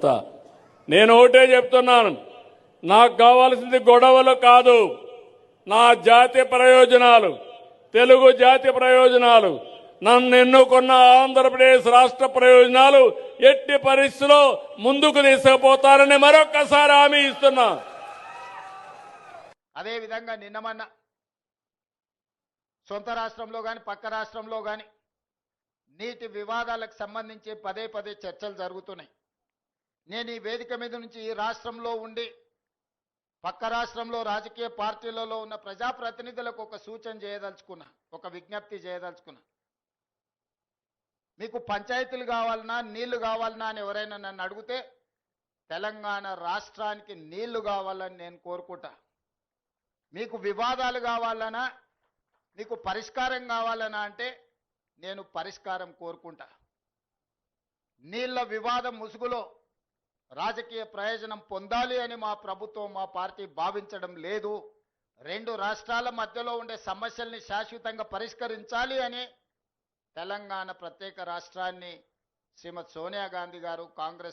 చేస్తా. నేను ఒకటే చెప్తున్నాను, నాకు కావాల్సింది గొడవలు కాదు, నా జాతి ప్రయోజనాలు, తెలుగు జాతి ప్రయోజనాలు, నన్ను ఎన్నుకున్న ఆంధ్రప్రదేశ్ రాష్ట్ర ప్రయోజనాలు ఎట్టి పరిస్థితిలో ముందుకు తీసుకుపోతారని మరొక్కసారి హామీ ఇస్తున్నా. అదేవిధంగా నిన్నమన్న సొంత రాష్ట్రంలో కానీ పక్క రాష్ట్రంలో కానీ నీటి వివాదాలకు సంబంధించి పదే పదే చర్చలు జరుగుతున్నాయి. నేను ఈ వేదిక మీద నుంచి ఈ రాష్ట్రంలో ఉండి పక్క రాష్ట్రంలో రాజకీయ పార్టీలలో ఉన్న ప్రజాప్రతినిధులకు ఒక సూచన చేయదలుచుకున్నా, ఒక విజ్ఞప్తి చేయదలుచుకున్నా. మీకు పంచాయతీలు కావాలన్నా నీళ్లు కావాలన్నా అని ఎవరైనా నన్ను అడిగితే తెలంగాణ రాష్ట్రానికి నీళ్లు కావాలని నేను కోరుకుంటా. మీకు వివాదాలు కావాలన్నా, మీకు పరిష్కారం కావాలన్నా అంటే నేను పరిష్కారం కోరుకుంటా. నీళ్ల వివాదం ముసుగులో రాజకీయ ప్రయోజనం పొందాలి అని మా ప్రభుత్వం, మా పార్టీ భావించడం లేదు. రెండు రాష్ట్రాల మధ్యలో ఉండే సమస్యల్ని శాశ్వతంగా పరిష్కరించాలి అని తెలంగాణ ప్రత్యేక రాష్ట్రాన్ని శ్రీమతి సోనియా గాంధీ గారు, కాంగ్రెస్